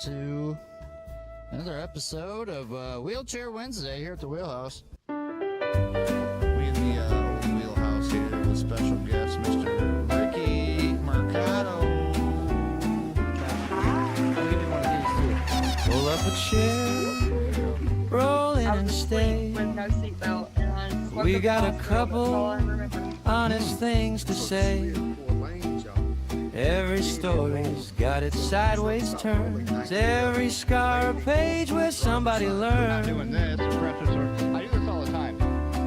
to another episode of Wheelchair Wednesday here at the Wheelhouse. We in the old Wheelhouse here with special guest Mr. Ricky Mercado. I'll give you one of these too. Pull up a chair, roll in and stay. With no seatbelt, and We got a couple honest things to say. Every story's got its sideways turns. Every scar a page where somebody learned. Doing this, I do this all the time.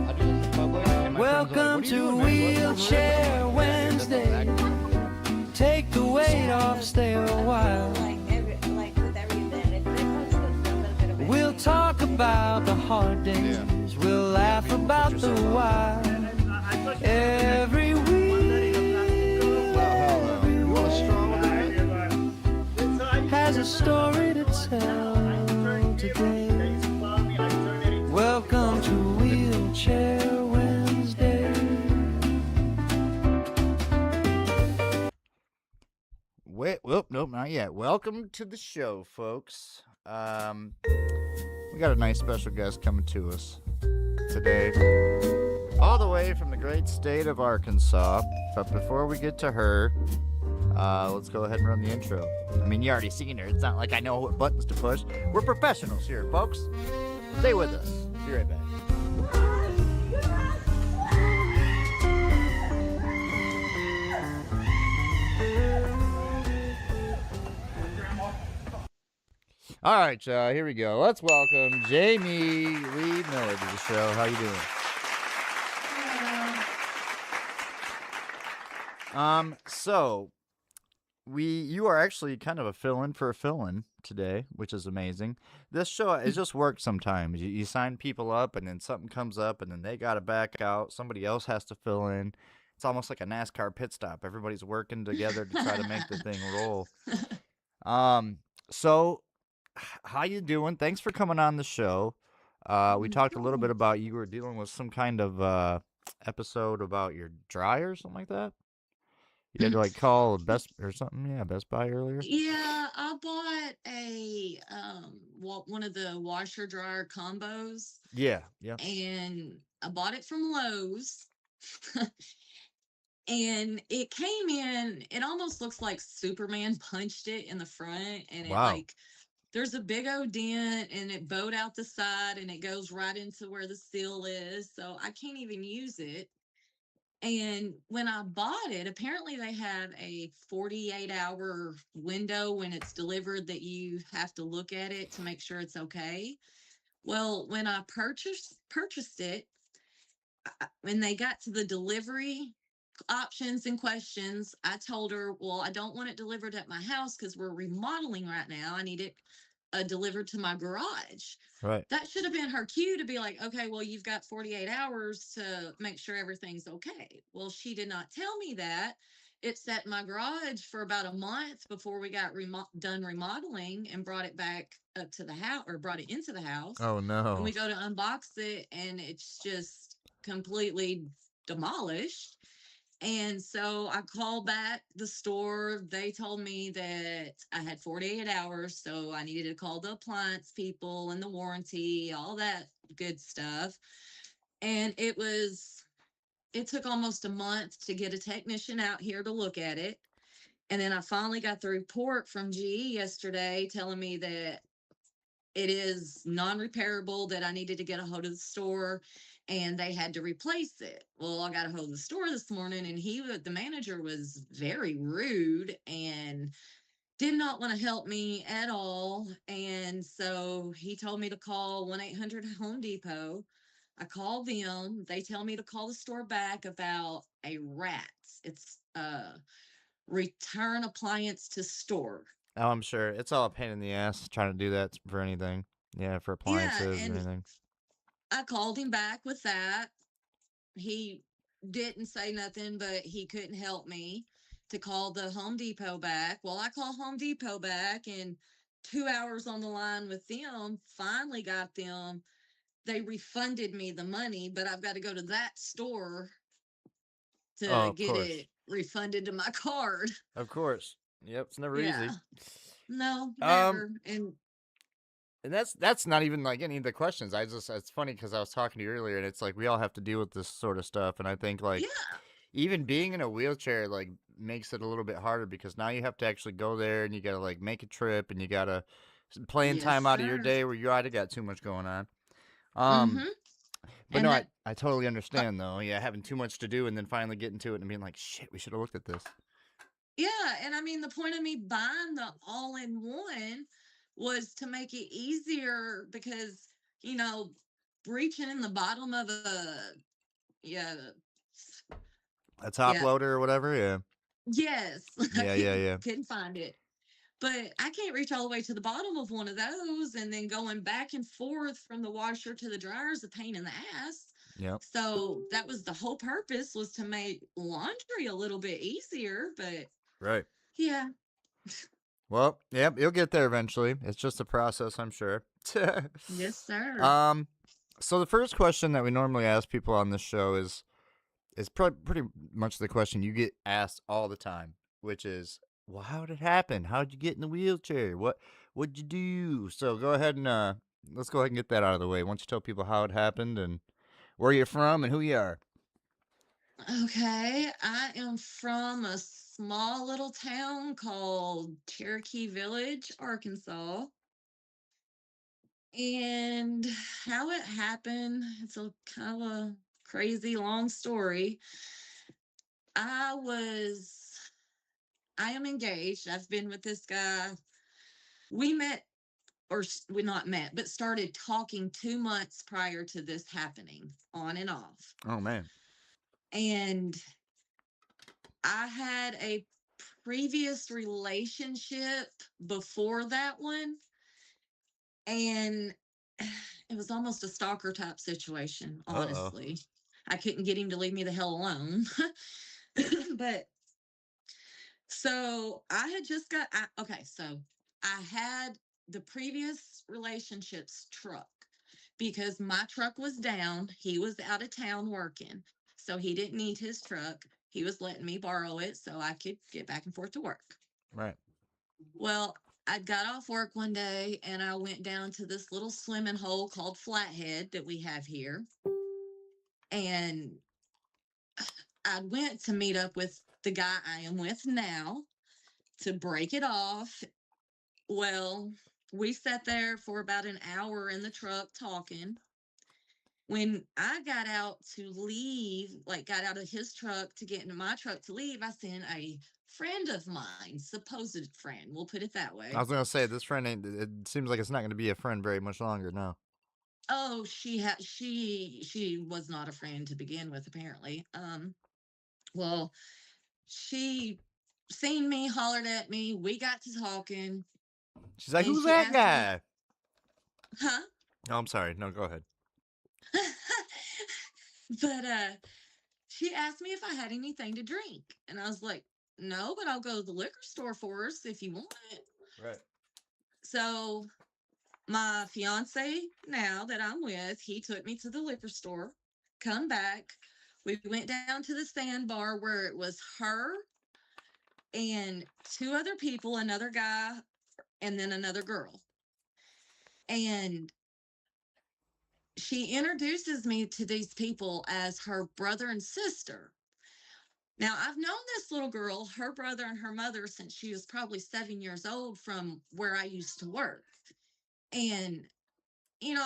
I do this in public. And my Welcome friends are to like, "What are you doing, man? Wheelchair Wednesday. Take the weight off, stay a while. with every event, it comes with a little bit of it. We'll talk about the hard days. We'll laugh about the why. Every week. Has a story to tell today. Welcome to Wheelchair Wednesday. Wait, nope, not yet. Welcome to the show, folks. We got a nice special guest coming to us today, all the way from the great state of Arkansas. But before we get to her, let's go ahead and run the intro. I mean, you already seen her. It's not like I know what buttons to push. We're professionals here, folks. Stay with us. Be right back. All right, here we go. Let's welcome Jamie Lee Miller to the show. How you doing? So you are actually kind of a fill-in for a fill-in today, which is amazing. This show, it just works sometimes. You sign people up, and then something comes up, and then they got to back out. Somebody else has to fill in. It's almost like a NASCAR pit stop. Everybody's working together to try to make the thing roll. So how you doing? Thanks for coming on the show. We talked a little bit about you were dealing with some kind of episode about your dryer or something like that. You had to like call Best or something, Best Buy earlier. Yeah, I bought a one of the washer dryer combos, Yeah. and I bought it from Lowe's. And it came in, it almost looks like Superman punched it in the front, and Wow. there's a big old dent, and it bowed out the side, and it goes right into where the seal is, so I can't even use it. And when I bought it, apparently they have a 48-hour window when it's delivered that you have to look at it to make sure it's okay. Well, when I purchased it, when they got to the delivery options and questions, I told her, well, I don't want it delivered at my house because we're remodeling right now. I need it delivered to my garage. Right. That should have been her cue to be like, okay, well, you've got 48 hours to make sure everything's okay. Well, she did not tell me that. It sat in my garage for about a month before we got done remodeling and brought it back up to the house, or brought it into the house. Oh no. And we go to unbox it, and it's just completely demolished. And so I called back the store. They told me that I had 48 hours, so I needed to call the appliance people and the warranty, all that good stuff. And it took almost a month to get a technician out here to look at it. And then I finally got the report from GE yesterday telling me that it is non-repairable, that I needed to get a hold of the store, and they had to replace it. Well, I got a hold of the store this morning, and the manager was very rude and did not want to help me at all. And so he told me to call 1-800 Home Depot. I called them. They tell me to call the store back about a RATS. It's return appliance to store. Oh, I'm sure it's all a pain in the ass trying to do that for anything. Yeah, for appliances and anything. I called him back with that. He didn't say nothing, but he couldn't help me to call the Home Depot back. Well, I called Home Depot back, and 2 hours on the line with them, finally got them. They refunded me the money, but I've got to go to that store to get it refunded to my card. Of course. Yep, it's never easy. No, Um, never. And and that's not even like any of the questions. I just it's funny because I was talking to you earlier, and it's like we all have to deal with this sort of stuff, and I think like yeah, even being in a wheelchair like makes it a little bit harder because now you have to actually go there and you gotta like make a trip and you gotta plan yes, time out of your sir. day where you already got too much going on. Um, Mm-hmm. but no, And that, I totally uh, understand though. Yeah, having too much to do and then finally getting to it and being like, shit, we should have looked at this. yeah, and I mean, the point of me buying the all-in-one was to make it easier because, you know, reaching in the bottom of a, yeah, A top yeah, loader or whatever. Yeah, yes, I yeah, yeah, yeah. couldn't find it. But I can't reach all the way to the bottom of one of those, and then going back and forth from the washer to the dryer is a pain in the ass. Yep. So that was the whole purpose, was to make laundry a little bit easier. But Right. yeah, Well, yep, you'll get there eventually. It's just a process, I'm sure. yes, sir. um, so the first question that we normally ask people on this show is pretty much the question you get asked all the time, which is, "Well, how did it happen? How'd you get in the wheelchair? What'd you do?" So go ahead and let's go ahead and get that out of the way. Why don't you tell people how it happened and where you're from and who you are? Okay, I am from a small little town called Cherokee Village, Arkansas. And how it happened, it's a kind of a crazy long story. I was, I am engaged. I've been with this guy. We met, or we not met, but started talking 2 months prior to this happening, on and off. Oh man. And I had a previous relationship before that one, and it was almost a stalker type situation, Uh oh. honestly. I couldn't get him to leave me the hell alone. But so I had just got, okay, so I had the previous relationship's truck because my truck was down. He was out of town working. So he didn't need his truck. He was letting me borrow it so I could get back and forth to work. Right. Well, I got off work one day and I went down to this little swimming hole called Flathead that we have here. And I went to meet up with the guy I am with now to break it off. Well, we sat there for about an hour in the truck talking. When I got out to leave, like got out of his truck to get into my truck to leave, I seen a friend of mine, supposed friend, we'll put it that I way. was gonna say this friend ain't. It seems like it's not gonna be a friend very much longer. No. Oh, she was not a friend to begin with, apparently. Well, she seen me, hollered at me, we got to talking, She's like, and "Who's she that asked me, guy?" huh? Oh, I'm sorry. No, go ahead. But she asked me if I had anything to drink. And I was like, no, but I'll go to the liquor store for us if you want it. Right. So my fiance now that I'm with, he took me to the liquor store, come back. We went down to the sandbar where it was her and two other people, another guy, and then another girl. And she introduces me to these people as her brother and sister. Now, I've known this little girl, her brother and her mother, since she was probably 7 years old from where I used to work. And,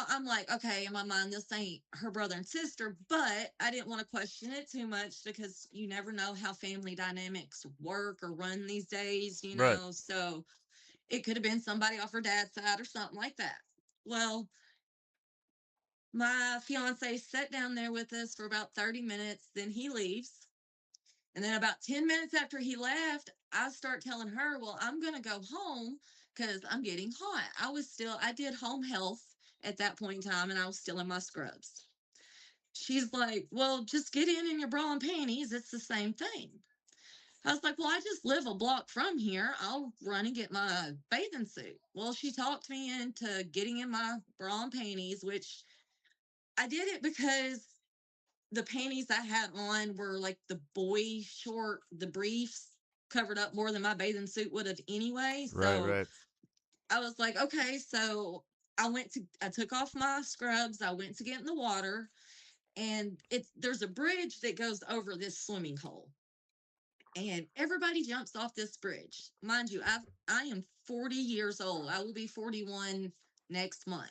I'm like, okay, in my mind, this ain't her brother and sister, but I didn't want to question it too much because you never know how family dynamics work or run these days, Right. So it could have been somebody off her dad's side or something like that. Well, my fiance sat down there with us for about 30 minutes, then he leaves. And then about 10 minutes after he left, I start telling her, well, I'm going to go home because I'm getting hot. I did home health at that point in time and I was still in my scrubs. She's like, well, just get in your bra and panties. It's the same thing. I was like, well, I just live a block from here. I'll run and get my bathing suit. Well, she talked me into getting in my bra and panties, which I did it because the panties I had on were like the boy short, the briefs covered up more than my bathing suit would have anyway. Right. So Right. I was like, okay, so I took off my scrubs. I went to get in the water, and there's a bridge that goes over this swimming hole, and everybody jumps off this bridge. Mind you, I am 40 years old. I will be 41 next month.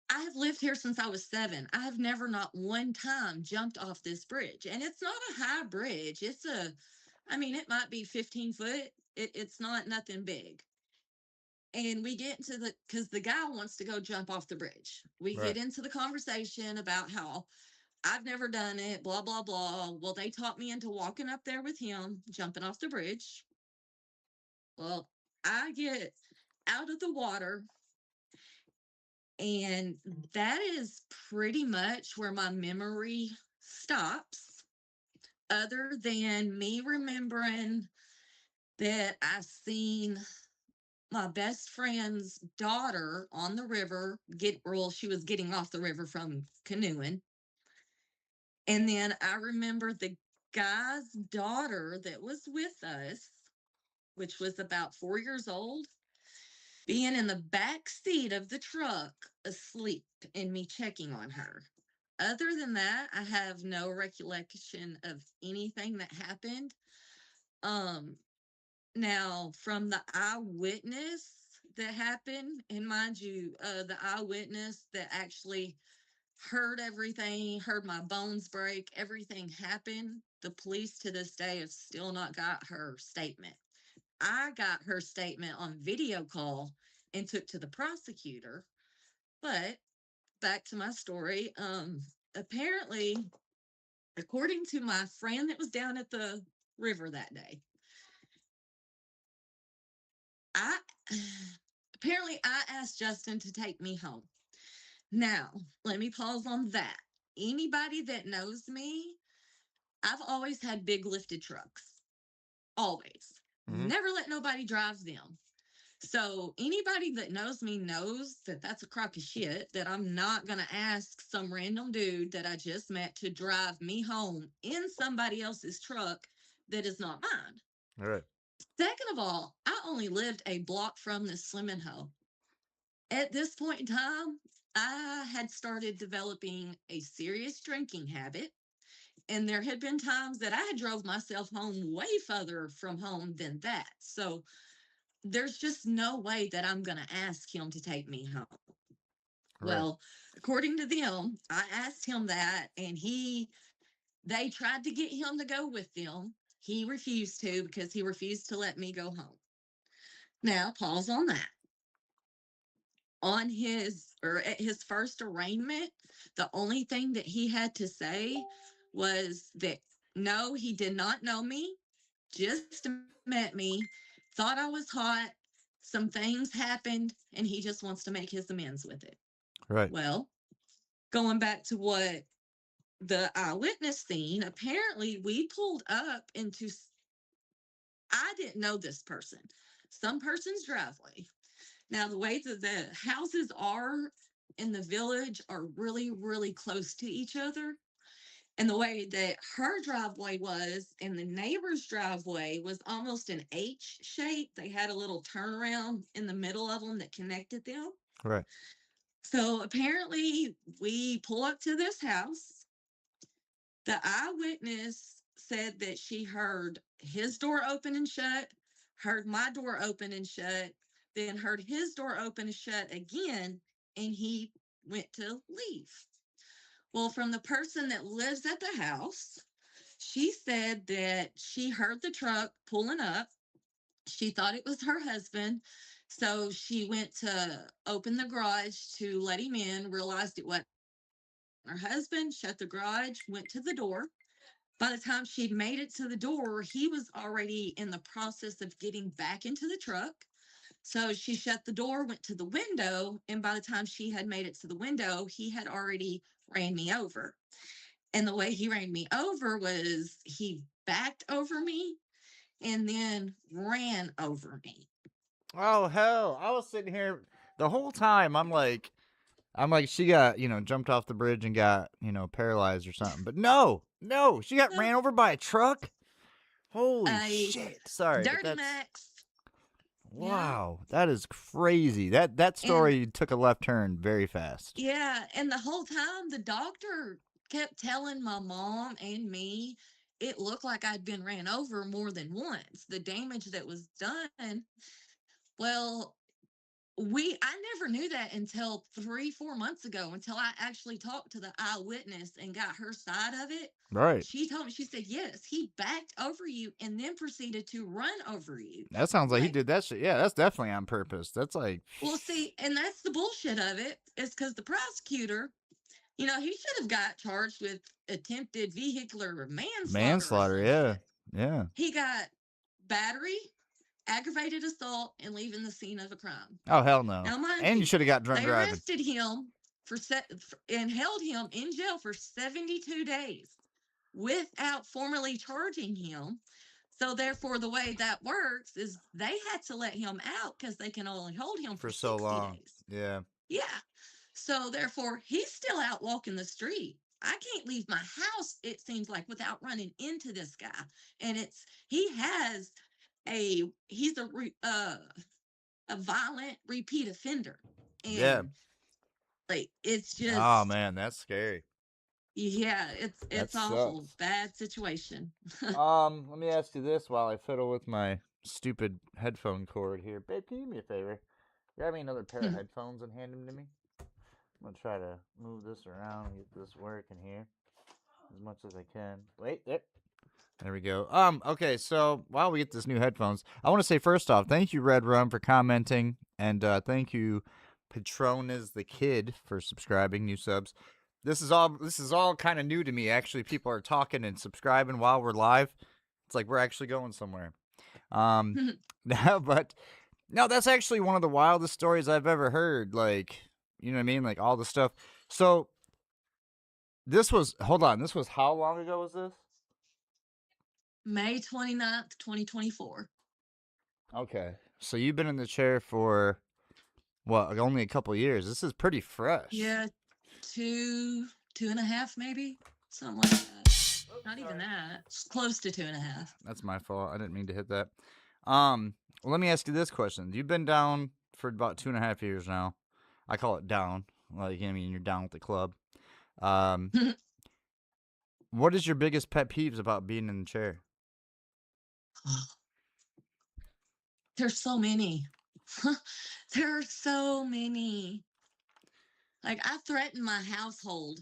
I have lived here since I was 7. I have never, not one time, jumped off this bridge. And it's not a high bridge. I mean, it might be 15 foot. It's not nothing big. And we get into because the guy wants to go jump off the bridge. We Right. get into the conversation about how I've never done it, blah, blah, blah. Well, they taught me into walking up there with him, jumping off the bridge. Well, I get out of the water, and that is pretty much where my memory stops, other than me remembering that I seen my best friend's daughter on the river she was getting off the river from canoeing. And then I remember the guy's daughter that was with us, which was about 4 years old, being in the back seat of the truck asleep and me checking on her. Other than that, I have no recollection of anything that happened. Um, Now, from the eyewitness that happened, and mind you, the eyewitness that actually heard everything, heard my bones break, everything happen, the police to this day have still not got her statement. I got her statement on video call and took to the prosecutor. But back to my story. Apparently, according to my friend that was down at the river that day, I apparently I asked Justin to take me home. Now, let me pause on that. Anybody that knows me, I've always had big lifted trucks. Always. Mm-hmm. Never let nobody drive them. So anybody that knows me knows that that's a crock of shit, that I'm not going to ask some random dude that I just met to drive me home in somebody else's truck that is not mine. All right. Second of all, I only lived a block from this swimming hole. At this point in time, I had started developing a serious drinking habit. And there had been times that I had drove myself home way further from home than that. So there's just no way that I'm going to ask him to take me home. Right. Well, according to them, I asked him that, and they tried to get him to go with them. He refused to, because he refused to let me go home. Now, pause on that. On at his first arraignment, the only thing that he had to say was that no, he did not know me, just met me, thought I was hot, some things happened, and he just wants to make his amends with it. Right. Well, going back to what the eyewitness seen, apparently we pulled up into, I didn't know this person, some person's driveway. Now, the way that the houses are in the village are really, really close to each other. And the way that her driveway was and the neighbor's driveway was almost an H shape. They had a little turnaround in the middle of them that connected them. Right. So apparently, we pull up to this house. The eyewitness said that she heard his door open and shut, heard my door open and shut, then heard his door open and shut again, and he went to leave. Well, from the person that lives at the house, she said that she heard the truck pulling up. She thought it was her husband. So she went to open the garage to let him in, realized it wasn't her husband, shut the garage, went to the door. By the time she'd made it to the door, he was already in the process of getting back into the truck. So she shut the door, went to the window, and by the time she had made it to the window, he had already ran me over. And the way he ran me over was he backed over me and then ran over me. Oh hell! I was sitting here the whole time. I'm like, she got, jumped off the bridge and got, paralyzed or something. But no, she got ran over by a truck. Holy shit! Sorry, but Dirty that's Max. Yeah. Wow, that is crazy. That And story took a left turn very fast. yeah, and the whole time the doctor kept telling my mom and me it looked like I'd been ran over more than once. The damage that was done. Well, I never knew that until 3, 4 months ago, until I actually talked to the eyewitness and got her side of it. Right. She told me, she said, yes, he backed over you and then proceeded to run over you. That sounds like he Like, did that shit. Yeah, that's definitely on purpose. That's like well, see, and that's the bullshit of it, is because the prosecutor, he should have got charged with attempted vehicular manslaughter or manslaughter. some Yeah, shit. yeah. He got battery, aggravated assault, and leaving the scene of a crime. Oh hell no. Now, mind And you you, should have got drunk they driving arrested him and held him in jail for 72 days without formally charging him. So, therefore, the way that works is they had to let him out because they can only hold him for for so 60 long. days. Yeah. Yeah. So, therefore, he's still out walking the street. I can't leave my house, it seems like, without running into this guy. And he's a violent repeat offender. Yeah. And like it's Oh just man, that's scary. yeah, That it's awful. sucks. Bad situation. Let me ask you this while I fiddle with my stupid headphone cord here. Babe, can you do me a favor? Grab me another pair of headphones and hand them to me. I'm gonna try to move this around and get this working here as much as I can. Wait, there we go. Okay, so while we get this new headphones, I want to say first off, thank you, Red Rum, for commenting, and thank you, Patronus the Kid, for subscribing, new subs. This is all kind of new to me. Actually, people are talking and subscribing while we're live. It's like we're actually going somewhere. But no, that's actually one of the wildest stories I've ever heard. Like, you know what I mean? Like all the stuff. So hold on, this was how long ago was this? May 29th, 2024. Okay. So you've been in the chair for what, only a couple years. This is pretty fresh. Yeah, 2.5 maybe, something like that. Not even that. It's close to 2.5. That's my fault. I didn't mean to hit that. Well, let me ask you this question. You've been down for about 2.5 years now. I call it down. Like, I mean, you're down with the club. What is your biggest pet peeves about being in the chair? There's so many. There are so many. Like, I threaten my household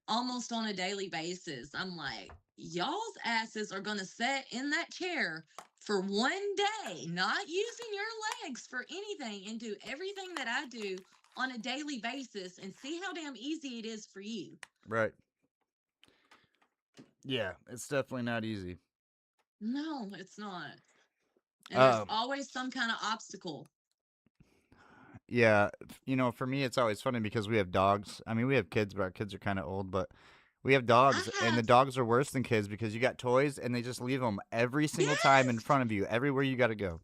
almost on a daily basis. I'm like, y'all's asses are going to sit in that chair for one day, not using your legs for anything, and do everything that I do on a daily basis and see how damn easy it is for you. Right. Yeah, it's definitely not easy. No, it's not. And there's always some kind of obstacle. Yeah, for me, it's always funny because we have dogs. I mean, we have kids, but our kids are kind of old, but we have dogs, and the dogs are worse than kids because you got toys, and they just leave them every single time in front of you, everywhere you got to go.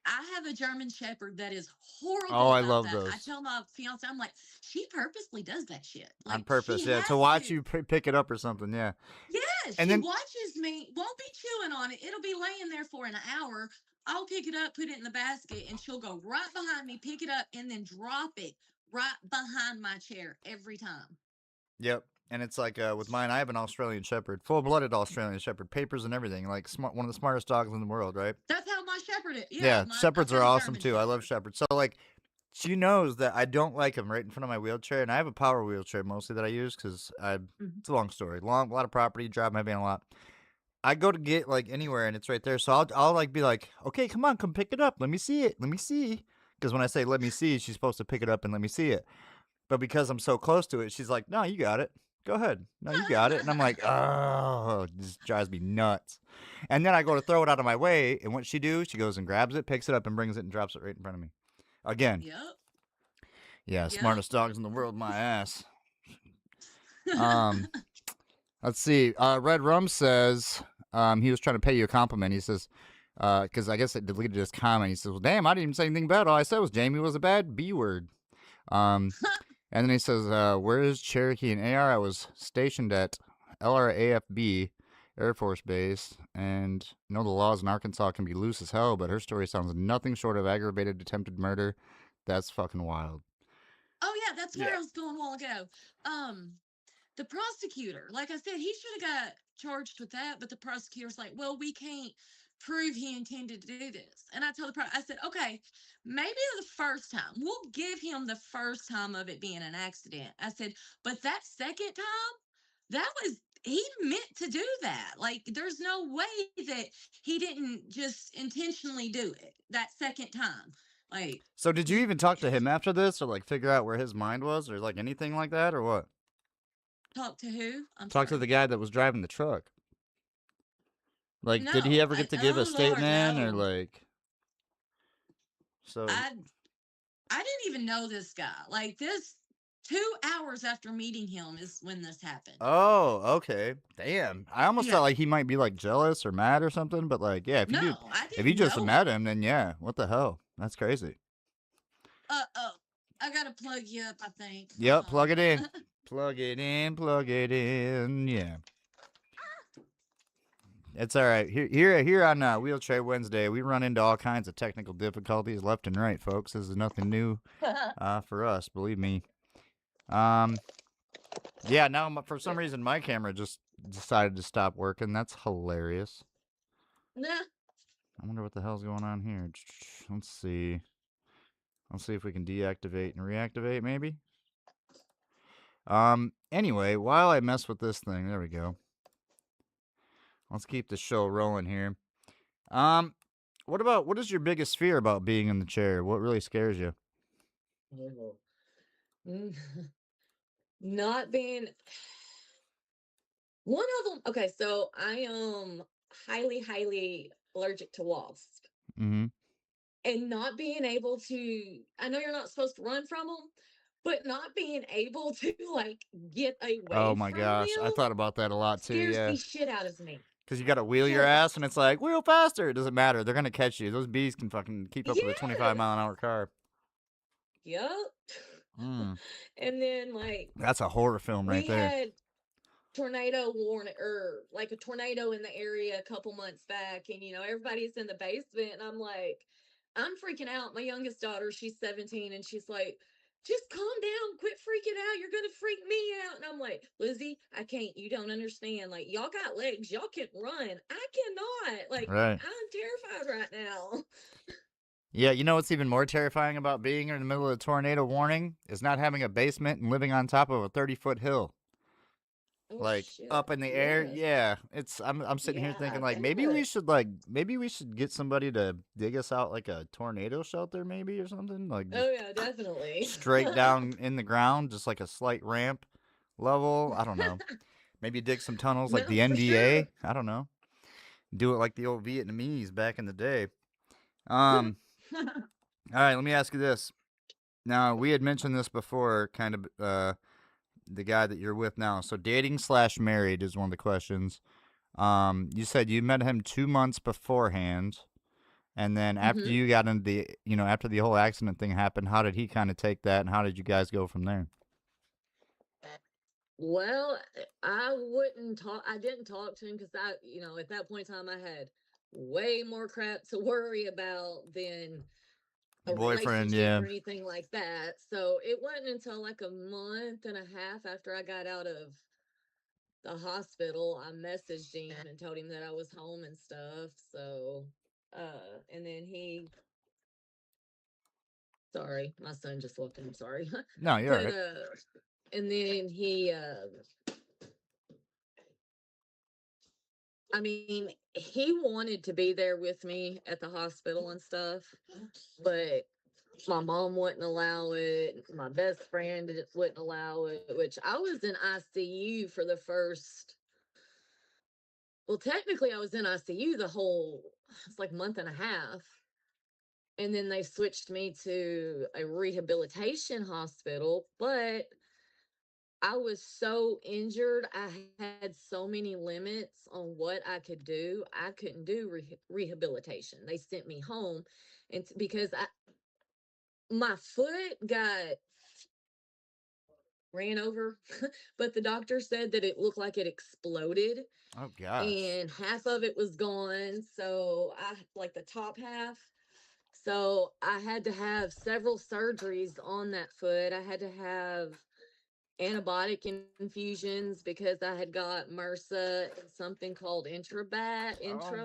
I have a German Shepherd that is horrible. Oh, I about love that. those. I tell my fiance, I'm like, she purposely does that shit. Like, on purpose, yeah, to watch you pick it up or something, yeah. Yes, and she then watches me, won't be chewing on it. It'll be laying there for an hour. I'll pick it up, put it in the basket, and she'll go right behind me, pick it up, and then drop it right behind my chair every time. Yep. And it's like with mine, I have an Australian Shepherd, full-blooded Australian Shepherd, papers and everything, like one of the smartest dogs in the world, right? That's how my Shepherd is. Yeah, Shepherds are awesome too. I love Shepherds. So like, she knows that I don't like them right in front of my wheelchair, and I have a power wheelchair mostly that I use because it's a long story, a lot of property, drive my van a lot. I go to get like anywhere, and it's right there. So I'll like be like, okay, come on, come pick it up. Let me see it. Let me see. Because when I say let me see, she's supposed to pick it up and let me see it. But because I'm so close to it, she's like, no, you got it. Go ahead. No, you got it. And I'm like, oh, it just drives me nuts. And then I go to throw it out of my way. And what she do? She goes and grabs it, picks it up, and brings it and drops it right in front of me. Again. Yep. Yeah, smartest dogs in the world, my ass. Let's see. Red Rum says he was trying to pay you a compliment. He says, because I guess it deleted his comment. He says, well, damn, I didn't even say anything bad. All I said was Jamie was a bad B word. And then he says, where is Cherokee and AR? I was stationed at LRAFB. It Air Force Base, and you know the laws in Arkansas can be loose as hell, but her story sounds nothing short of aggravated attempted murder. That's fucking wild. Oh yeah, that's where Yeah. I was going a while ago. Um, the prosecutor, like I said, he should have got charged with that, but the prosecutor's like, well, we can't prove he intended to do this. And I told I said, okay, maybe the first time, we'll give him the first time of it being an accident. I said, but that second time, that was, he meant to do that. Like, there's no way that he didn't just intentionally do it that second time. Like, So did you even talk to him after this, or like figure out where his mind was, or like anything like that, or what? talk to who? I'm Talk to sorry. the guy that was driving the truck. Like, did he No, ever get to give a oh Lord, statement, or no. like? So, I I didn't even know this guy. Like this 2 hours after meeting him is when this happened. oh, okay, damn. I almost Yeah. felt like he might be like jealous or mad or something, but like, yeah, No, I if you didn't just know met him. him, then yeah, what the hell? That's crazy. Oh, I gotta plug you up, I think. Hold Yep, plug it in. on. Plug it in, plug it in. Yeah. It's all right. Here on Wheelchair Wednesday, we run into all kinds of technical difficulties left and right, folks. This is nothing new for us, believe me. Um, yeah, now for some reason my camera just decided to stop working. That's hilarious. Nah. I wonder what the hell's going on here. Let's see. Let's see if we can deactivate and reactivate, maybe. Anyway, while I mess with this thing, there we go. Let's keep the show rolling here. Um, what is your biggest fear about being in the chair? What really scares you? Oh. Not being one of them. Okay, so I am highly allergic to wasps. Mm-hmm. And not being able to, I know you're not supposed to run from them, but not being able to like get Oh away my from gosh, I them thought about that a lot too. scares Yeah, the shit out of me. because you got to wheel your ass, and Terrifies it's me. like wheel faster. It doesn't matter. They're gonna catch you. Those bees can fucking keep up with a 25 Yes. mile an hour car. Yep. Mm, And then like that's a horror film right we there. had tornado warning or like a tornado in the area a couple months back, and everybody's in the basement, and I'm freaking out. My youngest daughter, she's 17, and she's like, just calm down, quit freaking out, you're gonna freak me out. And I'm like, Lizzie, I can't, you don't understand, like, y'all got legs, y'all can run, I cannot, like, Right. I'm terrified right now. Yeah, you know what's even more terrifying about being in the middle of a tornado warning is not having a basement and living on top of a 30-foot hill. Oh Like shit, up in the air. yes. Yeah, it's I'm sitting here Yeah, I thinking like bet. maybe we should get somebody to dig us out like a tornado shelter maybe or something like just Oh yeah, definitely. straight down in the ground, just like a slight ramp level. I don't know. Maybe dig some tunnels like No, the for sure. NDA. I don't know. Do it like the old Vietnamese back in the day. Um. All right. Let me ask you this. Now we had mentioned this before, kind of. The guy that you're with now. So dating slash married is one of the questions. You said you met him 2 months beforehand, and then after Hmm. you got into after the whole accident thing happened, how did he kind of take that, and how did you guys go from there? Well, I wouldn't talk. I didn't talk to him because at that point in time, I had way more crap to worry about than a Boyfriend, relationship yeah. or anything like that. So it wasn't until like a month and a half after I got out of the hospital, I messaged him and told him that I was home and stuff. So, and then sorry, my son just walked in. I'm sorry, No, you're all but right. and then I mean, he wanted to be there with me at the hospital and stuff, but my mom wouldn't allow it. My best friend wouldn't allow it, which I was in ICU for the first, well, technically, I was in ICU the whole, it's like month and a half. And then they switched me to a rehabilitation hospital, but I was so injured. I had so many limits on what I could do. I couldn't do rehabilitation. They sent me home, and because my foot got ran over, but the doctor said that it looked like it exploded Oh gosh. and half of it was gone. So I like the top half. So I had to have several surgeries on that foot. I had to have antibiotic infusions because I had got MRSA and something called Oh intro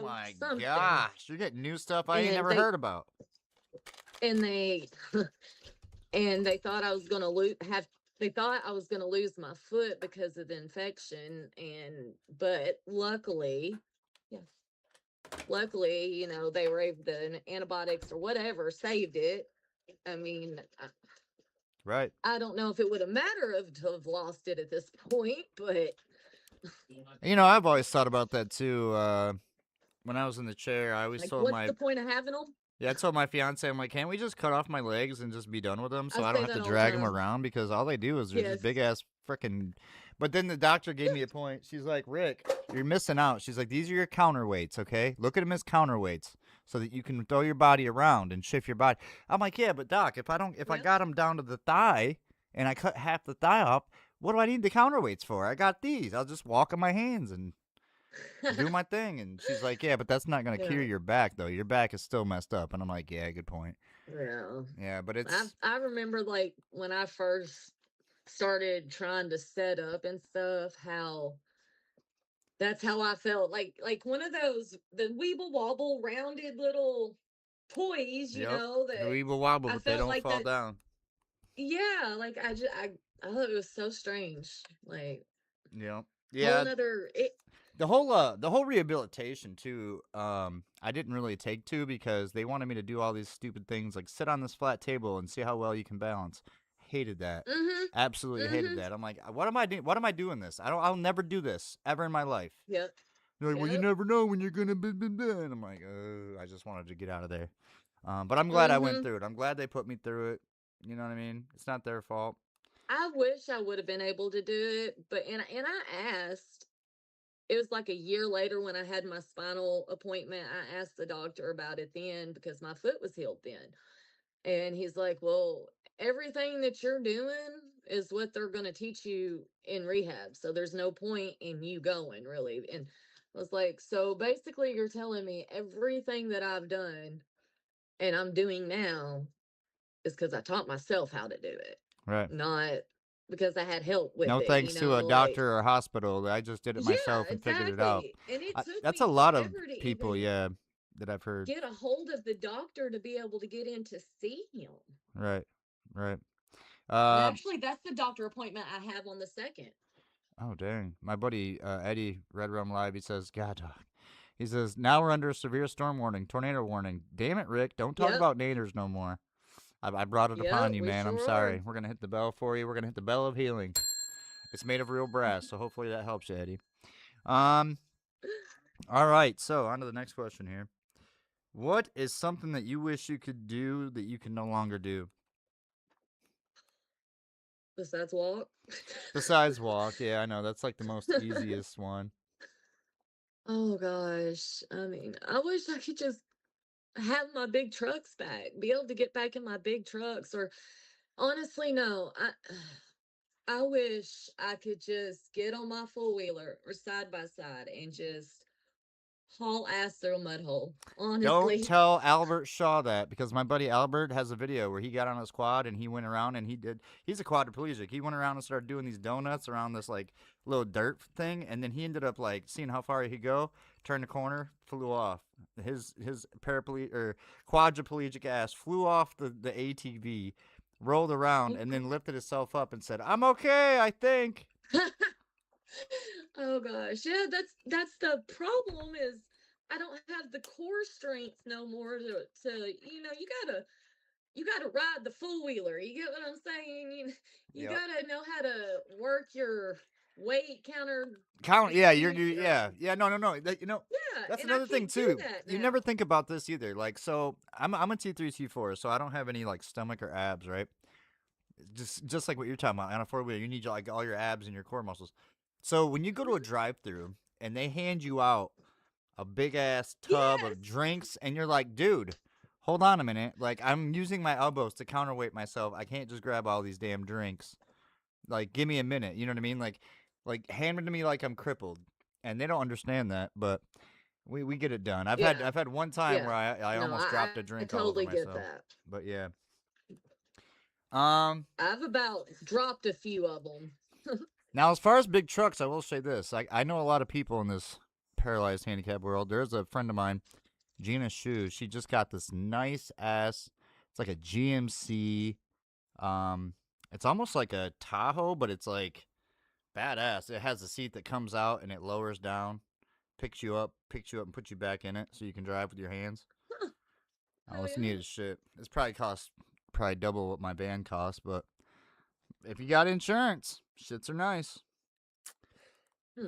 my something. gosh. You're getting new stuff I ain't And never they heard about. and they and they thought I was gonna lose have they thought I was gonna lose my foot because of the infection. And but yeah, luckily, they were able the antibiotics or whatever saved it. I mean, Right. I don't know if it would have mattered of to have lost it at this point, but I've always thought about that too. When I was in the chair, I always like, told what's my the point of having them? yeah, I told my fiance, I'm like, can't we just cut off my legs and just be done with them I so I don't say have to that all the drag them time. around because all they do is they're just Yes. big ass freaking. But then the doctor gave me a point. She's like, Rick, you're missing out. She's like, these are your counterweights, okay? Look at them as counterweights so that you can throw your body around and shift your body. I'm like, yeah, but doc, if I Yep. got them down to the thigh and I cut half the thigh off, what do I need the counterweights for? I got these. I'll just walk on my hands and do my thing. And she's like, yeah, but that's not going to Yeah. cure your back, though. Your back is still messed up. And I'm like, yeah, good point. Yeah. Yeah, but I it's I remember like when I first started trying to set up and stuff, how that's how I felt. Like one of those the Weeble Wobble rounded little toys, yep, the that weeble wobble, I but they felt don't like fall that. down. Yeah, like I thought it was so strange. Like Yep. whole Yeah, another it the whole rehabilitation too. I didn't really take to because they wanted me to do all these stupid things like sit on this flat table and see how well you can balance. Hated that. mhm. Absolutely hated Mhm. that. I'm like, what am I doing? What am I doing this? I'll never do this ever in my life. Yep. They're like, well, you Yep. never know when you're gonna be. And I'm like, I just wanted to get out of there. But I'm glad I went Mhm. through it. I'm glad they put me through it. You know what I mean? It's not their fault. I wish I would have been able to do it, but and I asked. It was like a year later when I had my spinal appointment. I asked the doctor about it then because my foot was healed then. And he's like, "Well, everything that you're doing is what they're going to teach you in rehab. So there's no point in you going, really." And I was like, "So basically, you're telling me everything that I've done and I'm doing now is because I taught myself how to do it, Right. not because I had help with No it, thanks to a like, doctor or a hospital. I just did it yeah, myself and figured it out. exactly. And it took That's a me lot of forever to people, even yeah, that I've heard. get a hold of the doctor to be able to get in to see him. Right. Right. And Um. actually, that's the doctor appointment I have on the second. Oh dang. My buddy Eddie Red Rum Live. He says, God, dog. He says now we're under a severe storm warning, tornado warning. Damn it, Rick! Don't talk Yep. about naders no more. I brought it upon Yep. you, We man. I'm sure sorry. are. We're gonna hit the bell for you. We're gonna hit the bell of healing. It's made of real brass, so hopefully that helps you, Eddie. Um. All right. So on to the next question here. What is something that you wish you could do that you can no longer do? Besides walk. Besides walk, yeah, I know that's like the most easiest one. Oh gosh. I mean, I wish I could just have my big trucks back, be able to get back in my big trucks. Or honestly, no. I wish I could just get on my four wheeler or side by side and just haul ass through a mud hole. Don't Honestly. tell Albert Shaw that because my buddy Albert has a video where he got on his quad and he went around and he's a quadriplegic. He went around and started doing these donuts around this like little dirt thing and then he ended up like seeing how far he could go, turned the corner, flew off. His paraplegic or quadriplegic ass flew off the ATV, rolled around Oh and god. then lifted himself up and said, "I'm okay, I think." Oh gosh. Yeah, that's the problem is I don't have the core strength no more to you gotta ride the four wheeler. You get what I'm saying? You Yep. gotta know how to work your weight counter. Yeah, Uh, yeah, no. yeah, That's and I another thing can't do too. that You never now. think about this either. Like, so I'm a T3 T4, so I don't have any like stomach or abs, right? Just like what you're talking about on a four wheeler, you need like all your abs and your core muscles. So when you go to a Mhm. drive-through and they hand you out a big ass tub Yes. of drinks, and you're like, dude, hold on a minute. Like, I'm using my elbows to counterweight myself. I can't just grab all these damn drinks. Like, give me a minute. You know what I mean? Like hand it to me like I'm crippled, and they don't understand that, but we get it done. Yeah. I've had one time Yeah. where I No, almost dropped a I drink all over totally get myself, that. but yeah. Um. I've about dropped a few of them. Now, as far as big trucks, I will say this: I know a lot of people in this paralyzed handicap world. There's a friend of mine, Gina Shu. She just got this nice ass. It's like a GMC. Um, it's almost like a Tahoe, but it's like badass. It has a seat that comes out and it lowers down, picks you up, and puts you back in it, so you can drive with your hands. Oh, Oh it's yeah. neat as shit. It's probably double what my van costs, but if you got insurance, shits are nice. Hmm.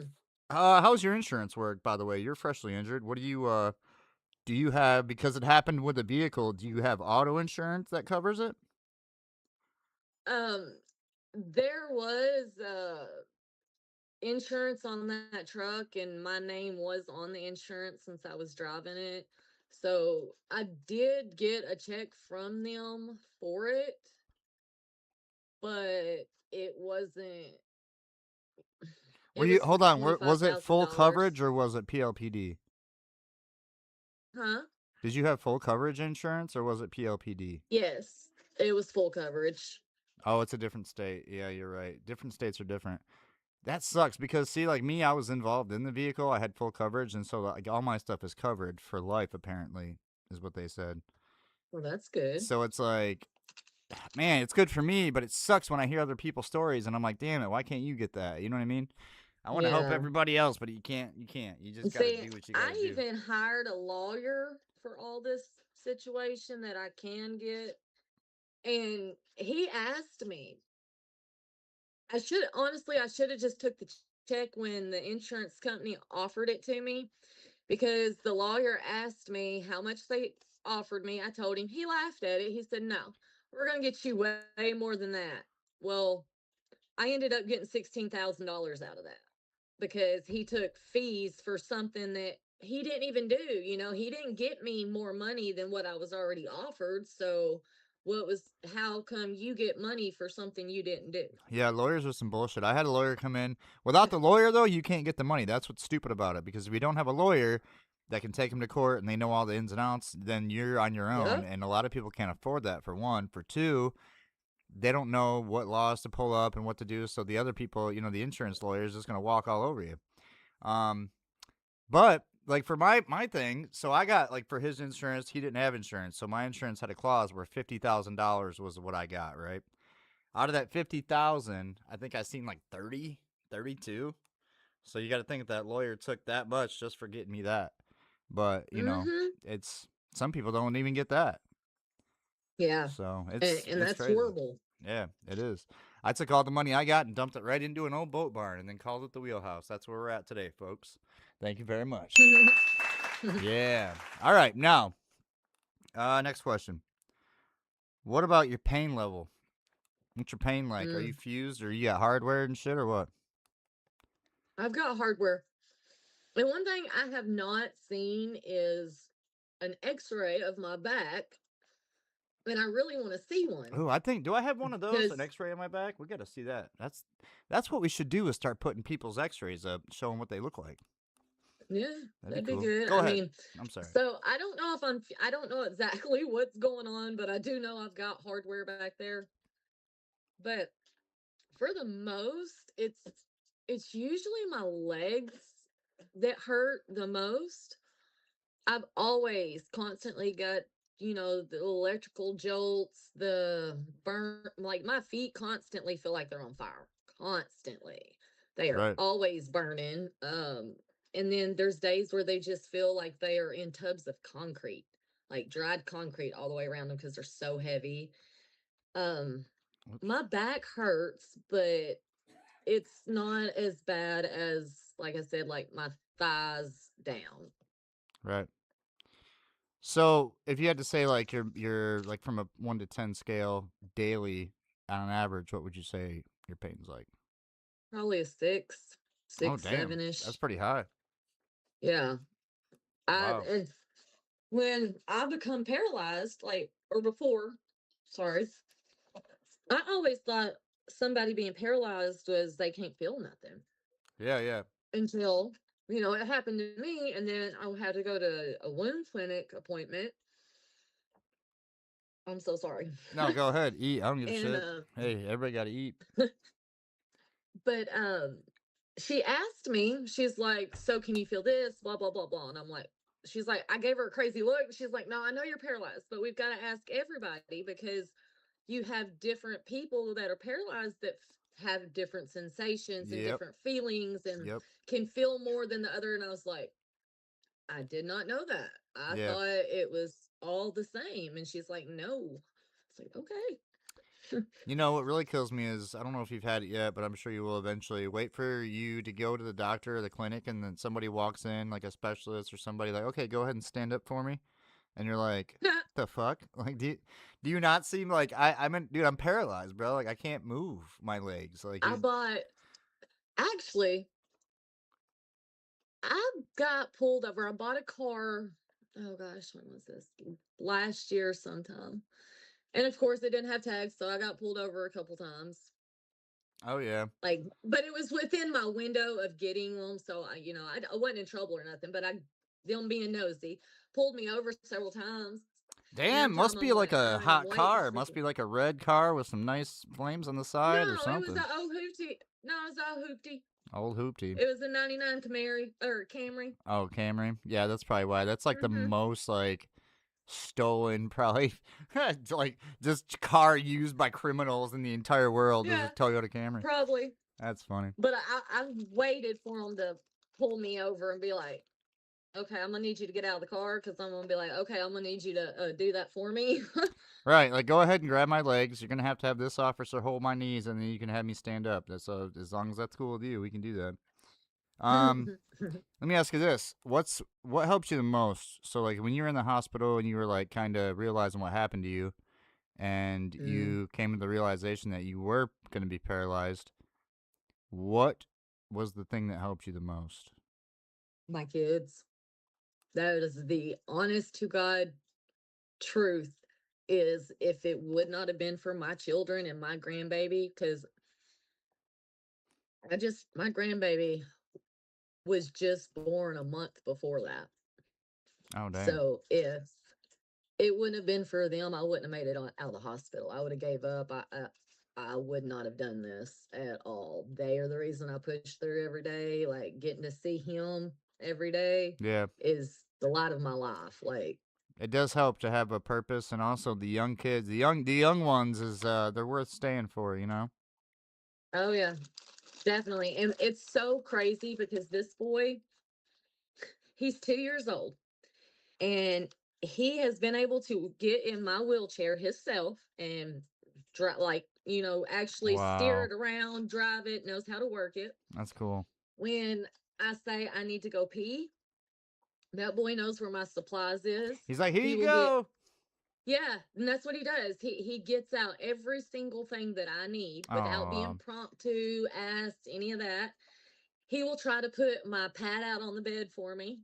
How's your insurance work, by the way? You're freshly injured. What do you have, because it happened with a vehicle, do you have auto insurance that covers it? Um, there was insurance on that truck, and my name was on the insurance since I was driving it. So I did get a check from them for it, but it wasn't. Were It you was for hold on, twenty five was it thousand full dollars. coverage or was it PLPD? Huh? Did you have full coverage insurance or was it PLPD? Yes, it was full coverage. Oh, it's a different state. Yeah, you're right. Different states are different. That sucks because see, like me, I was involved in the vehicle. I had full coverage, and so like all my stuff is covered for life. Apparently, is what they said. Well, that's good. So it's like, man, it's good for me, but it sucks when I hear other people's stories, and I'm like, damn it, why can't you get that? You know what I mean? I want to help Yeah. everybody else, but you can't. You can't. You just got to See, do what you got to I do. even hired a lawyer for all this situation that I can get. And he asked me, I should have just took the check when the insurance company offered it to me, because the lawyer asked me how much they offered me. I told him, he laughed at it. He said, "No, we're going to get you way more than that." Well, I ended up getting $16,000 out of that, because he took fees for something that he didn't even do. He didn't get me more money than what I was already offered. So, how come you get money for something you didn't do? Yeah, lawyers are some bullshit. I had a lawyer come in. Without the lawyer, though, you can't get the money. That's what's stupid about it. Because if you don't have a lawyer that can take him to court and they know all the ins and outs, then you're on your own. Yep. And a lot of people can't afford that, for one. For two, they don't know what laws to pull up and what to do. So the other people, the insurance lawyer is just going to walk all over you. Um, but like for my thing, so I got like for his insurance, he didn't have insurance. So my insurance had a clause where $50,000 was what I got, right? Out of that 50,000, I think I seen like 30, 32. So you got to think that lawyer took that much just for getting me that. But, Mm-hmm. it's some people don't even get that. Yeah. So And it's that's crazy. horrible. Yeah, it is. I took all the money I got and dumped it right into an old boat barn and then called it the wheelhouse. That's where we're at today, folks. Thank you very much. Yeah. All right, now, next question. What about your pain level? What's your pain like? Are you Mm. fused or you got hardware and shit or what? I've got hardware. And one thing I have not seen is an x ray of my back. And I really want to see one, Oh, I think, do I have one of those? An because, X-ray on my back? We got to see that. That's what we should do is start putting people's X-rays up, showing what they look like. yeah, That'd be that'd be cool. good. Go I ahead. mean, I'm sorry. so I don't know exactly what's going on, but I do know I've got hardware back there. But for the most, it's usually my legs that hurt the most. I've always constantly got, the electrical jolts, the burn, like my feet constantly feel like they're on fire. Constantly. They are Right. always burning. And then there's days where they just feel like they are in tubs of concrete, like dried concrete all the way around them because they're so heavy. Um, Oops. my back hurts, but it's not as bad as, like I said, like my thighs down. Right. So, if you had to say like your like from a 1 to 10 scale daily on an average, what would you say your pain's like? Probably a six, Oh, six, damn. seven That's ish. pretty high. Yeah. Wow. And when I become paralyzed, like, or before, sorry, I always thought somebody being paralyzed was they can't feel nothing Yeah, yeah. until, it happened to me. And then I had to go to a wound clinic appointment. I'm so sorry. No, go ahead. Eat. I don't give a And, shit. Hey, everybody got to eat. but, she asked me, she's like, so can you feel this? Blah, blah, blah, blah. And I'm like, she's like, I gave her a crazy look. She's like, no, I know you're paralyzed, but we've got to ask everybody because you have different people that are paralyzed that have different sensations and Yep. different feelings and Yep. can feel more than the other. And I was like, I did not know that. I Yeah. thought it was all the same. And she's like, no. It's like, okay. You know what really kills me is I don't know if you've had it yet, but I'm sure you will eventually. Wait for you to go to the doctor or the clinic, and then somebody walks in, like a specialist or somebody, like, okay, go ahead and stand up for me, and you're like, the fuck? Like, do you not seem like I mean, dude, I'm paralyzed, bro. Like, I can't move my legs. Like, I bought, actually, I got pulled over. I bought a car. Oh gosh, when was this? Last year sometime. And of course, it didn't have tags, so I got pulled over a couple times. oh yeah, Like, but it was within my window of getting them, so I wasn't in trouble or nothing. But them being nosy pulled me over several times. damn, And one must time be I'm like like, a I'm hot waiting car. for Must you. be like a red car with some nice flames on the side or No, it was something. a old hoopty. No, it was a hoopty. Old hoopty. It was a '99 Camry or Camry. Oh, Camry. Yeah, that's probably why. That's like the Mm-hmm. most like stolen, probably like just car used by criminals in the entire world is a Yeah, Toyota Camry. probably. That's funny. But I waited for them to pull me over and be like, okay, I'm gonna need you to get out of the car because I'm gonna be like, okay, I'm gonna need you to do that for me. Right, like go ahead and grab my legs. You're gonna have this officer hold my knees, and then you can have me stand up. That's as long as that's cool with you, we can do that. Let me ask you this: what helps you the most? So, like when you were in the hospital and you were like kind of realizing what happened to you, and Mm, you came to the realization that you were gonna be paralyzed. What was the thing that helped you the most? my kids. That is the honest to God truth. Is if it would not have been for my children and my grandbaby, because my grandbaby was just born a month before that. Oh dang. So if it wouldn't have been for them, I wouldn't have made it out of the hospital. I would have gave up. I would not have done this at all. They are the reason I push through every day. Like getting to see him every day Yeah, is the light of my life. Like, it does help to have a purpose, and also the young kids, the young ones is they're worth staying for, you know. oh yeah, definitely. And it's so crazy because this boy, he's 2 years old and he has been able to get in my wheelchair himself and like actually steer Wow, it around, drive it, knows how to work it. that's cool. When I say I need to go pee, that boy knows where my supplies is. He's like, here He you will get, go. yeah, and that's what he does. He gets out every single thing that I need without being Oh, promptu, asked, any of that. He will try to put my pad out on the bed for me.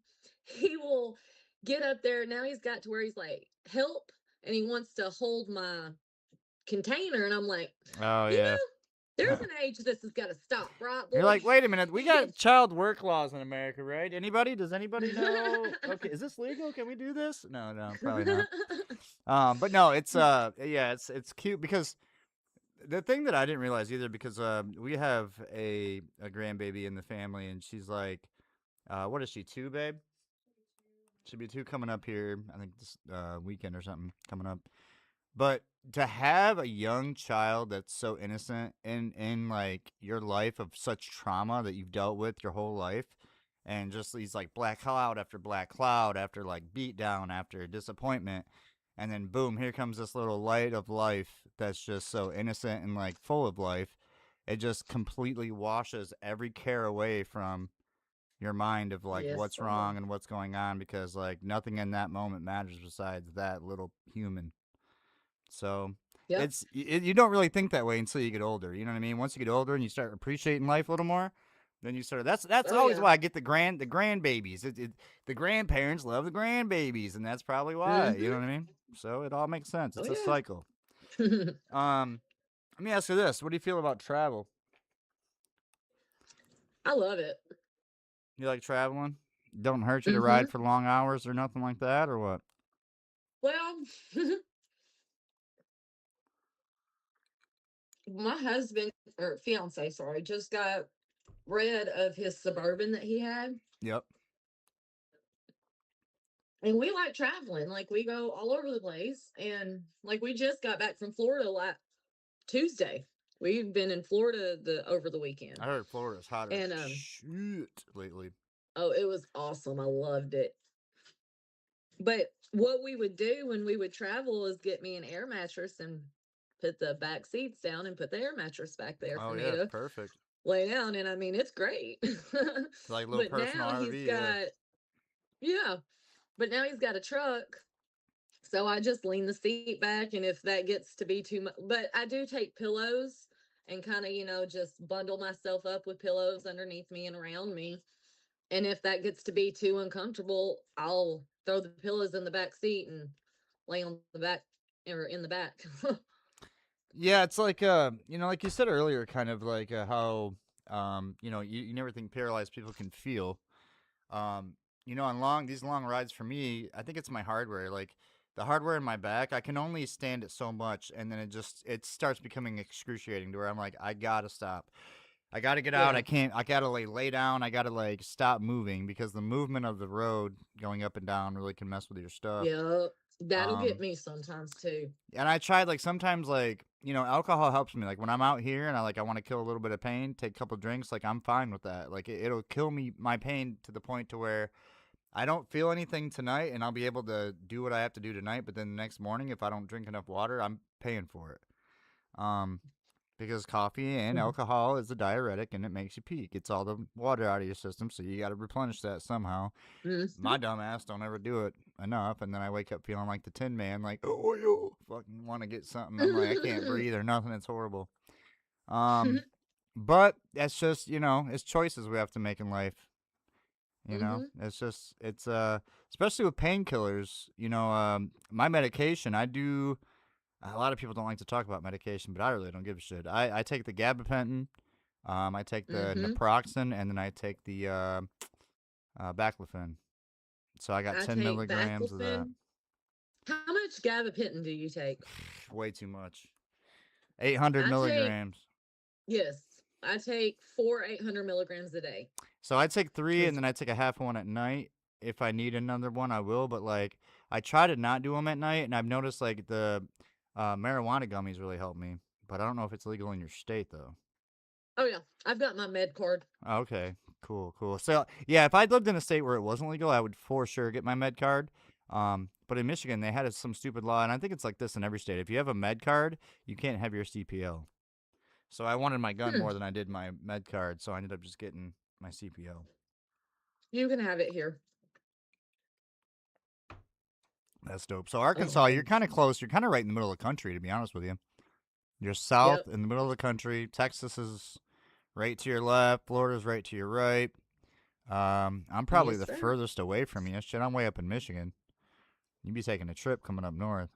He will get up there. Now he's got to where he's like, help, and he wants to hold my container, and I'm like, oh you yeah. know, there's an age this has got to stop, right, You're boy? like, wait a minute, we got child work laws in America, right? Anybody? Does anybody know? Okay, is this legal? Can we do this? No, no, probably not. But no, it's yeah, it's cute because the thing that I didn't realize either because we have a grandbaby in the family and she's like, what is she, 2, babe? Should be 2 coming up here. I think this weekend or something coming up. But to have a young child that's so innocent in like your life of such trauma that you've dealt with your whole life, and just these like black cloud after like beat down after disappointment, and then boom, here comes this little light of life that's just so innocent and like full of life. It just completely washes every care away from your mind of like Yes, what's sir. wrong and what's going on because like nothing in that moment matters besides that little human. So Yep. you don't really think that way until you get older. You know what I mean? Once you get older and you start appreciating life a little more, then you start. That's Oh always yeah. why I get the grandbabies. The grandparents love the grandbabies, and that's probably why. You know Mm-hmm. what I mean? So it all makes sense. Oh It's a cycle. yeah. Um, Let me ask you this: what do you feel about travel? I love it. You like traveling? Don't hurt you to Mm-hmm. ride for long hours or nothing like that, or what? Well, my husband or fiance, sorry, just got rid of his Suburban that he had. Yep. And we like traveling. Like we go all over the place. And like we just got back from Florida last Tuesday. We've been in Florida the over the weekend. I heard Florida's hot as And shit lately. oh, it was awesome. I loved it. But what we would do when we would travel is get me an air mattress and put the back seats down and put the air mattress back there Oh for me yeah, to perfect. lay down. And I mean, it's great. It's like a little But personal now he's RV. Yeah. got, yeah, but now he's got a truck. So I just lean the seat back. And if that gets to be too much, but I do take pillows and kind of, just bundle myself up with pillows underneath me and around me. And if that gets to be too uncomfortable, I'll throw the pillows in the back seat and lay on the back or in the back. Yeah, it's like like you said earlier, kind of like how you never think paralyzed people can feel. Um, on these long rides for me, I think it's my hardware. Like the hardware in my back, I can only stand it so much, and then it starts becoming excruciating to where I'm like, I gotta stop. I gotta get out. Yeah. I can't. I gotta lay down. I gotta stop moving because the movement of the road going up and down really can mess with your stuff. Yeah. That'll get Um, me sometimes too. and I tried sometimes alcohol helps me. Like when I'm out here and I want to kill a little bit of pain, take a couple drinks. Like I'm fine with that. Like it'll kill me my pain to the point to where I don't feel anything tonight, and I'll be able to do what I have to do tonight. But then the next morning, if I don't drink enough water, I'm paying for it. Um, because coffee and Mhm. alcohol is a diuretic, and it makes you pee. Gets all the water out of your system, so you got to replenish that somehow. Mhm. My dumb ass don't ever do it enough, and then I wake up feeling like the Tin Man, like oh yo, fucking want to get something. I'm like I can't breathe or nothing. It's horrible. Um, but that's just it's choices we have to make in life. Mhm. It's just especially with painkillers. My medication. I do. A lot of people don't like to talk about medication, but I really don't give a shit. I take the gabapentin. I take the Mhm. naproxen, and then I take the baclofen. So I got I 10 take milligrams of that. baclofen. How much gabapentin do you take? Way too much. 800 I take milligrams. yes. I take 800 milligrams a day. So I take 3, and Because then I take a half one at night. If I need another one, I will. But I try to not do them at night, and I've noticed the marijuana gummies really help me. But I don't know if it's legal in your state though. oh yeah, I've got my med card. Okay, cool, cool. So yeah, if I lived in a state where it wasn't legal, I would for sure get my med card. But in Michigan, they had some stupid law, and I think it's like this in every state. If you have a med card, you can't have your CPO. So I wanted my gun Hmm. more than I did my med card, so I ended up just getting my CPO. You can have it here. That's dope. So Oh, Arkansas, you're and kind of close. You're kind of right in the middle of the country, to be honest with you. You're south yep. in the middle of the country. Texas is right to your left. Florida's right to your right. I'm probably Yes, the sir. furthest away from you. Shit, I'm way up in Michigan. You'd be taking a trip coming up north.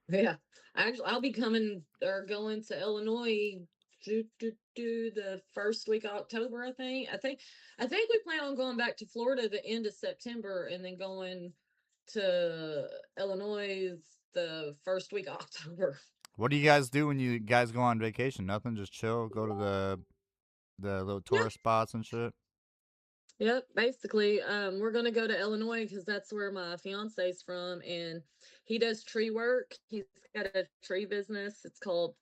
Yeah. Actually, I'll be coming or going to Illinois the first week of October, I think. I think we plan on going back to Florida the end of September and then going to Illinois the first week of October. What do you guys do when you guys go on vacation? Nothing, just chill, go to the little Yeah. tourist spots and shit. Yep, basically, we're gonna go to Illinois because that's where my fiance's from, and he does tree work. He's got a tree business. It's called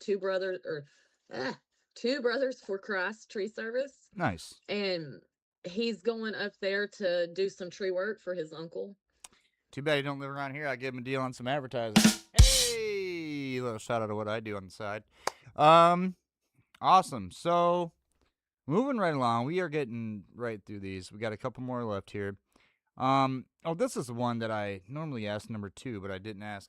ah, Two Brothers for Christ Tree Service, Nice. and he's going up there to do some tree work for his uncle. Too bad you don't live around here. I give him a deal on some advertising. Hey, a little shout out to what I do on the side. Um, awesome. So moving right along, we are getting right through these. We got a couple more left here. Oh, this is the one that I normally ask number 2, but I didn't ask.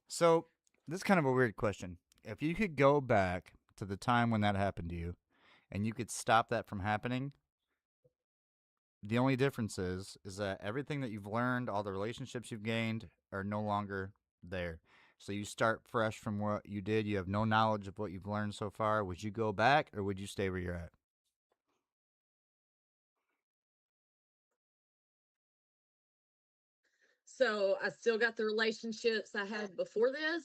So this is kind of a weird question. If you could go back to the time when that happened to you, and you could stop that from happening, the only difference is that everything that you've learned, all the relationships you've gained, are no longer there. So you start fresh from what you did. You have no knowledge of what you've learned so far. Would you go back or would you stay where you're at? So I still got the relationships I had before this,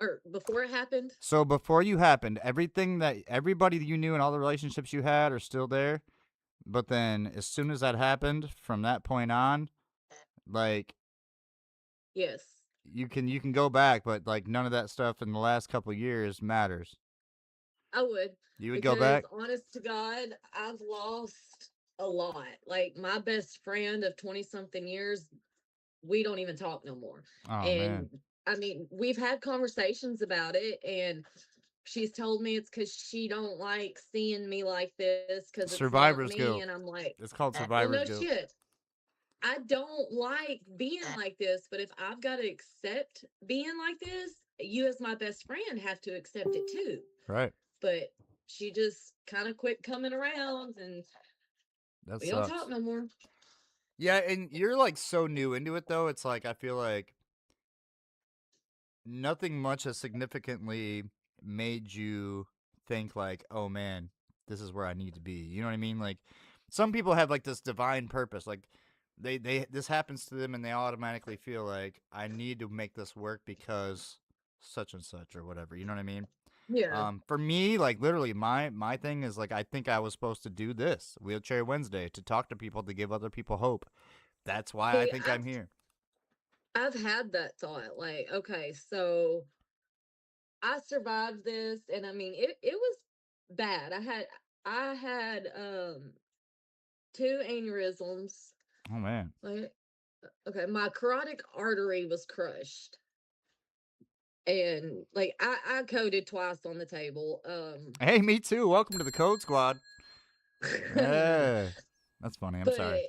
or before it happened. So before you happened, everything that everybody that you knew and all the relationships you had are still there. But then as soon as that happened, from that point on, like Yes, you can go back, but like none of that stuff in the last couple of years matters. I would, You would go because back? honest to God, I've lost a lot. Like my best friend of 20 something years, we don't even talk no more. Oh And man. I mean, we've had conversations about it, and she's told me it's because she don't like seeing me like this because it's not Survivor's me. guilt. And I'm like, It's called well, survivor's no guilt. shit. I don't like being like this, but if I've got to accept being like this, you as my best friend have to accept it too. Right. But she just kind of quit coming around, and That we don't talk sucks. no more. Yeah, and you're like so new into it though. It's like I feel like nothing much has significantly made you think like, "Oh man, this is where I need to be." You know what I mean? Like some people have like this divine purpose. Like they this happens to them and they automatically feel like I need to make this work because such and such or whatever. You know what I mean? Yeah. For me, like literally, my thing is like I think I was supposed to do this Wheelchair Wednesday to talk to people to give other people hope. That's why I See, think I'm here. I've had that thought. Like, okay, so I survived this, and I mean, it was bad. I had two aneurysms. Oh man. Like, okay, my carotid artery was crushed, and like I coded twice on the table. Hey, me too. Welcome to the Code Squad. Yeah, that's funny. I'm sorry.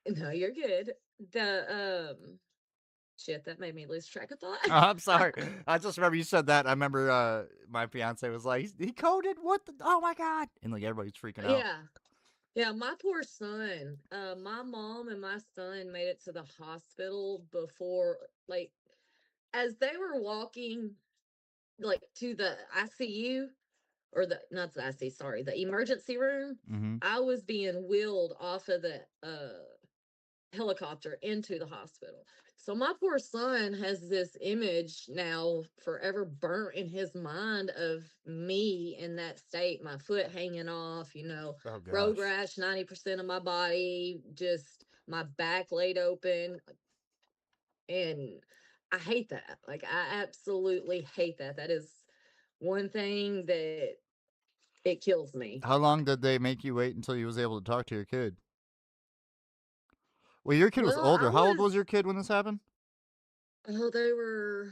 But no, you're good. The shit, that made me lose track of thought. Oh, I'm sorry. I just remember you said that. I remember my fiance was like, he coded what the oh my god. And like everybody's freaking out. Yeah. Yeah, my poor son. My mom and my son made it to the hospital before, like, as they were walking, like, to the ICU, or the not the ICU, sorry, the emergency room. Mm-hmm. I was being wheeled off of the helicopter into the hospital. So my poor son has this image now forever burnt in his mind of me in that state, my foot hanging off, Oh road gosh. rash, 90% of my body, just my back laid open. And I hate that. Like, I absolutely hate that. That is one thing that it kills me. How long did they make you wait until you was able to talk to your kid? Well, your kid was Well, I older. How old was, was your kid when this happened? oh, they were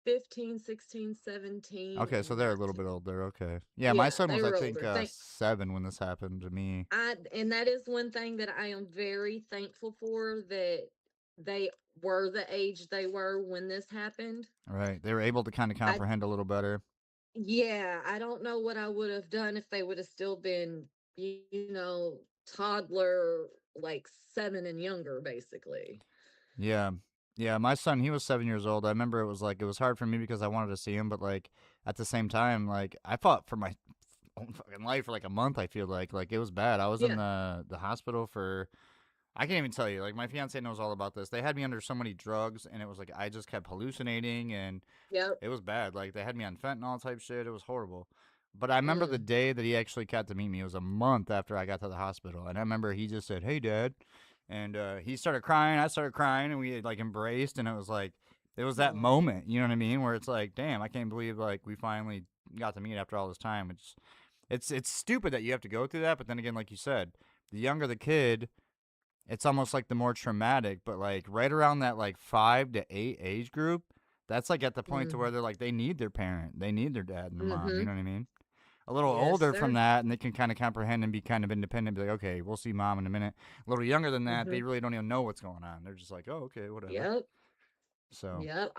15, 16, 17, Okay, so and they're a little bit 19. older. Okay. Yeah, my Yeah, son they was I were think older. 7 when this happened to me. And that is one thing that I am very thankful for, that they were the age they were when this happened. Right. They were able to kind of I comprehend a little better. Yeah, I don't know what I would have done if they would have still been, toddler, like 7 and younger, basically. Yeah. Yeah, my son, he was 7 years old. I remember it was hard for me because I wanted to see him, but like at the same time, like I fought for my own fucking life for like a month, I feel like it was bad. I was in Yeah. the hospital for I can't even tell you. Like my fiance knows all about this. They had me under so many drugs and it was like I just kept hallucinating and Yep. it was bad. Like they had me on fentanyl type shit. It was horrible. But I remember the Mm. day that he actually got to meet me. It was a month after I got to the hospital, and I remember he just said, "Hey, Dad," and he started crying. I started crying, and we like embraced, and it was like it was that Aw. moment, you know what I mean, where it's like, damn, I can't believe like we finally got to meet after all this time. It's stupid that you have to go through that, but then again, like you said, the younger the kid, it's almost like the more traumatic. But like right around that like 5 to 8 age group, that's like at the point to Mm. where they're like they need their parent, they need their dad and their mom. You Mm-hmm. know what I mean? A little Yes, older from sir. that, and they can kind of comprehend and be kind of independent. Be like, okay, we'll see mom in a minute. A little younger than that, Mm-hmm. they really don't even know what's going on. They're just like, oh, okay, whatever. Yep. So, Yep.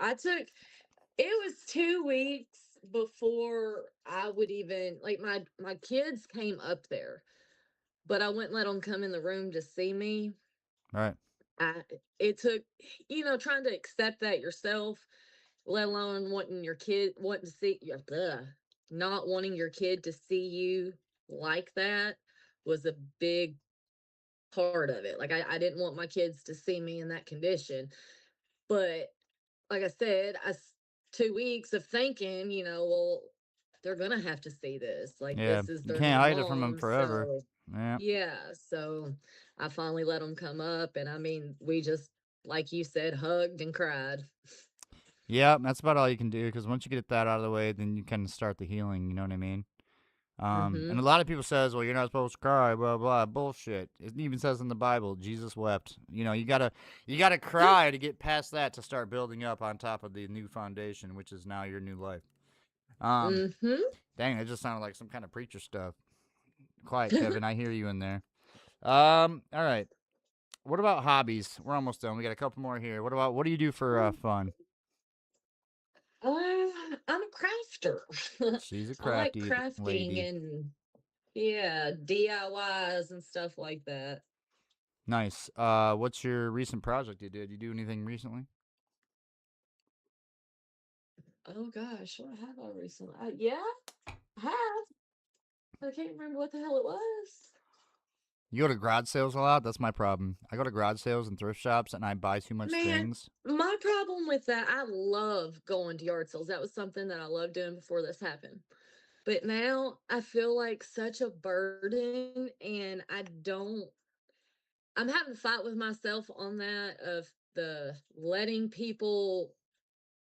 It was 2 weeks before I would even, like, my kids came up there, but I wouldn't let them come in the room to see me. right. I it took, trying to accept that yourself, let alone wanting to see your not wanting your kid to see you like that was a big part of it. Like I didn't want my kids to see me in that condition. But like I said, 2 weeks of thinking, well, they're gonna have to see this. Like Yeah, this is you their can't new hide it from them mom. forever. So Yeah. yeah, so I finally let them come up, and I mean, we just, like you said, hugged and cried. Yeah, that's about all you can do because once you get that out of the way, then you can start the healing. You know what I mean? And Mm-hmm. a lot of people says, well, you're not supposed to cry, blah blah, bullshit. It even says in the Bible, Jesus wept. You gotta cry to get past that to start building up on top of the new foundation, which is now your new life. Um, Mm-hmm. dang, that just sounded like some kind of preacher stuff. Quiet, Kevin, I hear you in there. All right. What about hobbies? We're almost done. We got a couple more here. What do you do for fun? I'm a crafter. She's a I like crafty crafting lady. and yeah, DIYs and stuff like that. Nice. What's your recent project you did? You do anything recently? Oh gosh, what have I recently? Yeah, I have. I can't remember what the hell it was. You go to garage sales a lot? That's my problem. I go to garage sales and thrift shops and I buy too much Man, things. my problem with that, I love going to yard sales. That was something that I loved doing before this happened. But now I feel like such a burden, and I'm having to fight with myself on that of the letting people,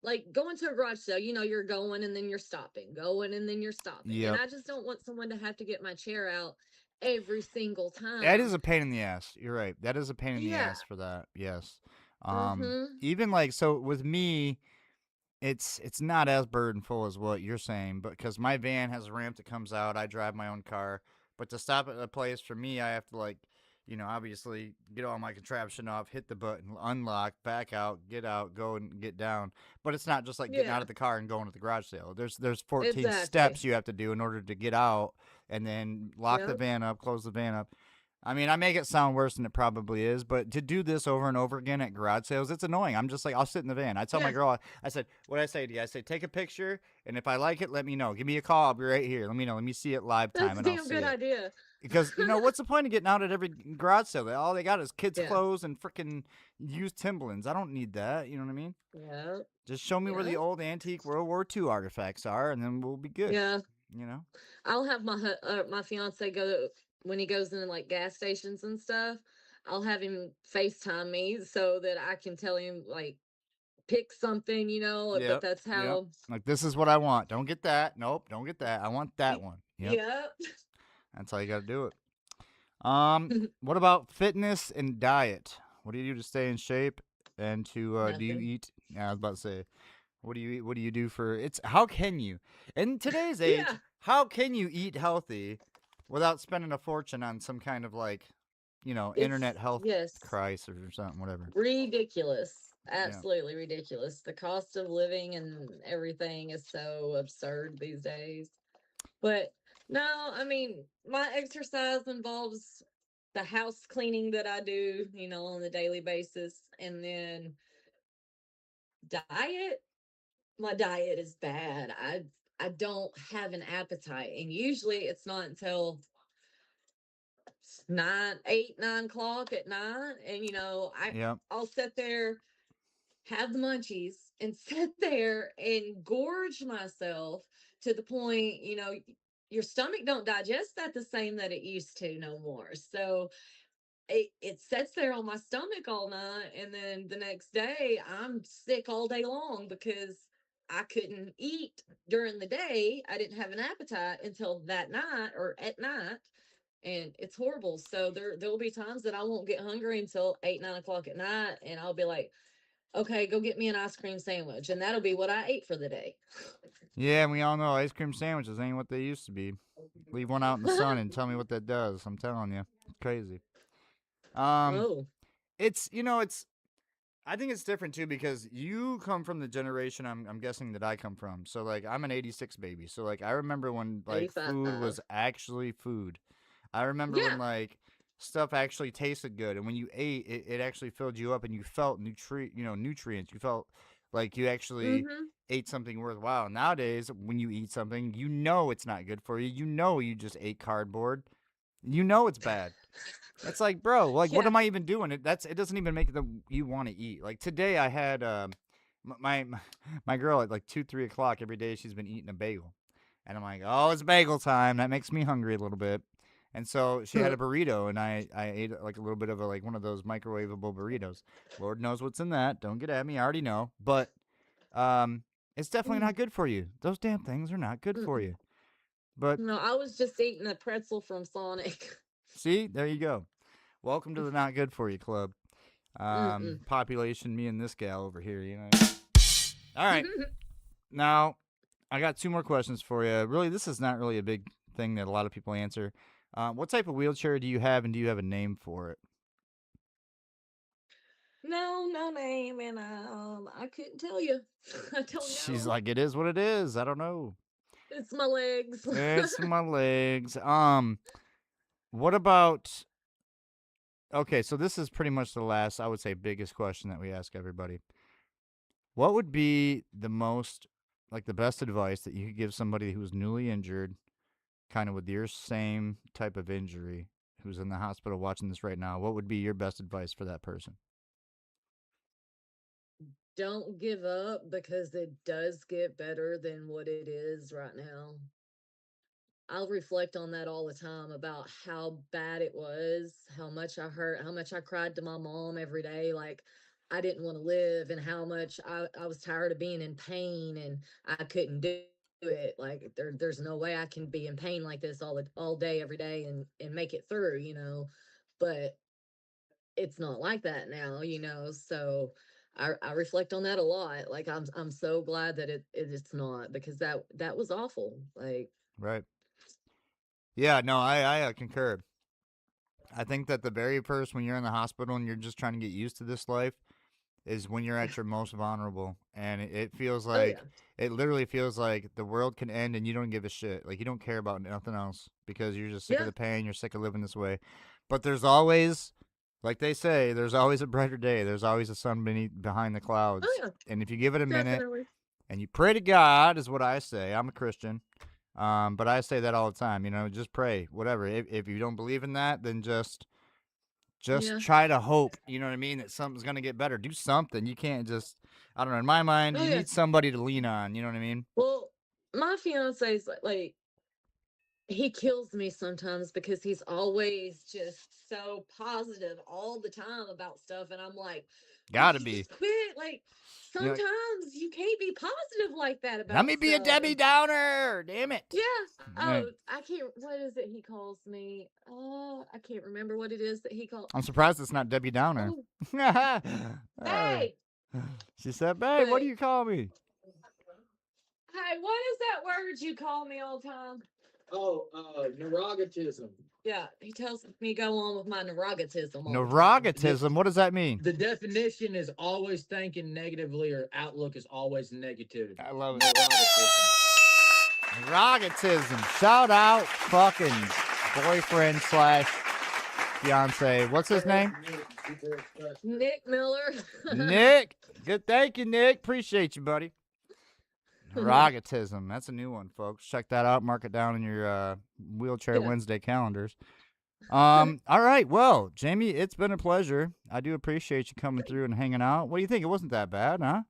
like, going to a garage sale, you're going and then you're stopping, going and then you're stopping. And Yep. I just don't want someone to have to get my chair out every single That is time. a pain in the ass. You're right. That is a pain in the Yeah. ass for that. Yes. Mm-hmm. Even like so with me, it's not as burdenful as what you're saying, but because my van has a ramp that comes out, I drive my own car. But to stop at a place for me, I have to like, obviously get all my contraption off, hit the button, unlock, back out, go and get down. But it's not just like getting out Yeah, of the car and going to the garage sale. There's 14 exactly. steps you have to do in order to get out, and then lock the Yep. van up, close the van up. I mean, I make it sound worse than it probably is, but to do this over and over again at garage sales, it's annoying. I'm just like, I'll sit in the van. I tell my Yeah, girl, I said, what I say to you? I say, take a picture, and if I like it, let me know. Give me a call. I'll be right here. Let me know. Let me see it live that's time, a and I'll damn see good it. idea. Because what's the point of getting out at every garage sale? All they got is kids' Yeah. clothes and freaking used Timberlands. I don't need that. You know what I mean? Yep. Just show me where the Yep. old antique World War II artifacts are, and then we'll be good. Yeah. You know? I'll have my fiance go when he goes in like gas stations and stuff. I'll have him FaceTime me so that I can tell him, like, pick something, but Yep. that's Yep. how. Like this is what I want. Don't get that. Nope. Don't get that. I want that Y- one. Yep. Yep. That's how you got to do it. What about fitness and diet? What do you do to stay in shape? And to do you Nothing. eat? Yeah, I was about to say, what do you eat? What do you do for it's? How can you, in today's age, Yeah. how can you eat healthy without spending a fortune on some kind of like, It's internet health yes. crisis or something, whatever. Ridiculous. Yeah. Absolutely ridiculous. The cost of living and everything is so absurd these days. But no, I mean, my exercise involves the house cleaning that I do, on a daily basis. And then diet, my diet is bad. I don't have an appetite. And usually it's not until 9 o'clock at night. And Yep. I'll sit there, have the munchies, and sit there and gorge myself to the point, your stomach don't digest that the same that it used to no more. So it sits there on my stomach all night, and then the next day I'm sick all day long because I couldn't eat during the day. I didn't have an appetite until that night or at night, and it's horrible. So there will be times that I won't get hungry until 8, 9 o'clock at night, and I'll be like, okay, go get me an ice cream sandwich, and that'll be what I ate for the day. Yeah, we all know ice cream sandwiches ain't what they used to be. Leave one out in the sun and tell me what that does. I'm telling you, it's crazy. Um, Oh, it's I think it's different too because you come from the generation I'm guessing that I come from. So like I'm an 86 baby. So like I remember when like food 85. was actually food. I remember when Yeah. like stuff actually tasted good, and when you ate, it actually filled you up, and you felt nutrients. You felt like you actually Mhm. ate something worthwhile. Nowadays, when you eat something, you know it's not good for you. You know you just ate cardboard. You know it's bad. It's like, bro, like, what Yeah. am I even doing? It doesn't even make you want to eat. Like today, I had my girl at like 2, 3 o'clock every day. She's been eating a bagel, and I'm like, oh, it's bagel time. That makes me hungry a little bit. And so she had a burrito, and I ate like a little bit of like one of those microwavable burritos. Lord knows what's in that. Don't get at me. I already know, but um, it's definitely not Mm, good for you. Those damn things are not good for mm-mm. you. But No, I was just eating a pretzel from Sonic. see, there you go. Welcome to the not good for you club. Mm-mm. Population, me and this gal over here, you know. All right. Now, I got 2 more questions for you. Really, this is not really a big thing that a lot of people answer. What type of wheelchair do you have, and do you have a name for it? No, no name, and I couldn't tell you. I don't She's know. like, it is what it is. I don't know. It's my legs. It's my legs. What about? Okay, so this is pretty much the last, I would say, biggest question that we ask everybody. What would be the most, like, the best advice that you could give somebody who's newly injured, kind of with your same type of injury, who's in the hospital watching this right now? What would be your best advice for that person? Don't give up because it does get better than what it is right now. I'll reflect on that all the time about how bad it was, how much I hurt, how much I cried to my mom every day, like I didn't want to live, and how much I was tired of being in pain and I couldn't do it. Like there's no way I can be in pain like this all day every day and make it through. But it's not like that now. So I reflect on that a lot. Like I'm so glad that it's not, because that was awful. Like Right. Yeah, no, I concur. I think that the very first, when you're in the hospital and you're just trying to get used to this life, is when you're at your most vulnerable, and it feels oh yeah. like, it literally feels like the world can end and you don't give a shit. Like, you don't care about nothing else because you're just sick of Yeah. the pain. You're sick of living this way. But there's always, like they say, there's always a brighter day. There's always a sun behind the Oh clouds. yeah. And if you give it a minute Definitely. and you pray to God, is what I say. I'm a Christian. But I say that all the time, just pray, whatever. If you don't believe in that, then just Yeah. try to hope, you know what I mean, that something's gonna get better. Do something. You can't just, I don't know, in my mind, Oh you yeah. need somebody to lean on, you know what I mean? Well, my fiance's like he kills me sometimes because he's always just so positive all the time about stuff, and I'm like, would Gotta you be. just quit? Like You know, sometimes you can't be positive like that let about me be a stuff. Debbie And Downer. Damn it. yeah. Yeah. Oh, I can't. What is it he calls me? I can't remember what it is that he called. I'm surprised it's not Debbie Downer. Oh, Uh, hey, she said, babe, what do but you call me? hey, what is that word you call me all the time? Oh, neurogatism. Yeah, he tells me go on with my neurogatism all the time. Neurogatism. What does that mean? The definition is always thinking negatively, or outlook is always negative. I love it. Neurogatism. Neurogatism. Shout out fucking boyfriend slash fiance. What's his name? Nick Miller. Nick. Good. Thank you, Nick. Appreciate you, buddy. Neurogatism. That's a new one, folks. Check that out. Mark it down in your Wheelchair Yeah. Wednesday calendars. All right. Well, Jamie, it's been a pleasure. I do appreciate you coming through and hanging out. What do you think? It wasn't that bad, huh?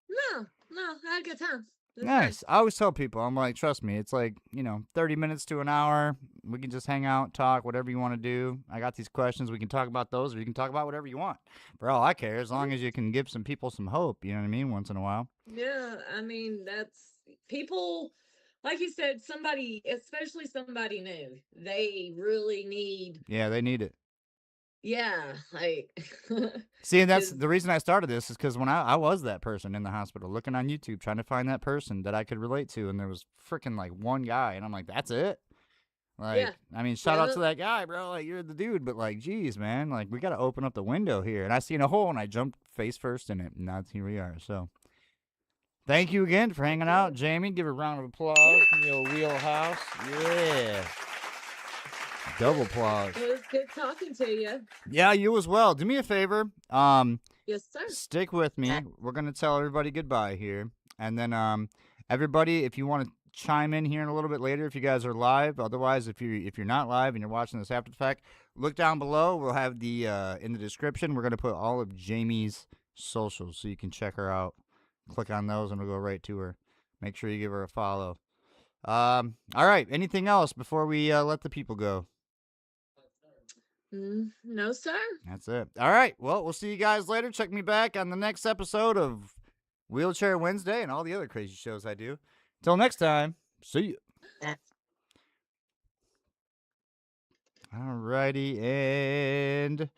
No, I had a good time. It was Nice. I always tell people, I'm like, trust me, it's like, 30 minutes to an hour. We can just hang out, talk, whatever you want to do. I got these questions. We can talk about those, or you can talk about whatever you want. For all I care, as long as you can give some people some hope, you know what I mean, once in a while. Yeah, I mean, that's people, like you said, somebody, especially somebody new, they really need, Yeah, they need it. yeah, like, See, and that's 'cause- the reason I started this, is because when I was that person in the hospital, looking on YouTube, trying to find that person that I could relate to, and there was freaking like one guy, and I'm like, that's it? Like, Yeah. I mean, shout out to Yep. that guy, bro. Like, you're the dude, but like, geez, man, like, we got to open up the window here. And I seen a hole, and I jumped face first in it, and now here we are. So, thank you again for hanging out, Jamie. Give a round of applause from your wheelhouse. Yeah. Double applause. It was good talking to you. Yeah, you as well. Do me a favor. Yes, sir. Stick with me. We're gonna tell everybody goodbye here, and then everybody, if you want to chime in here in a little bit later, if you guys are live. Otherwise, if you're not live and you're watching this after the fact, look down below. We'll have the in the description. We're gonna put all of Jamie's socials so you can check her out. Click on those, and we'll go right to her. Make sure you give her a follow. All right. Anything else before we let the people go? No, sir. That's it. All right. Well, we'll see you guys later. Check me back on the next episode of Wheelchair Wednesday and all the other crazy shows I do. Till next time, see you. All righty, and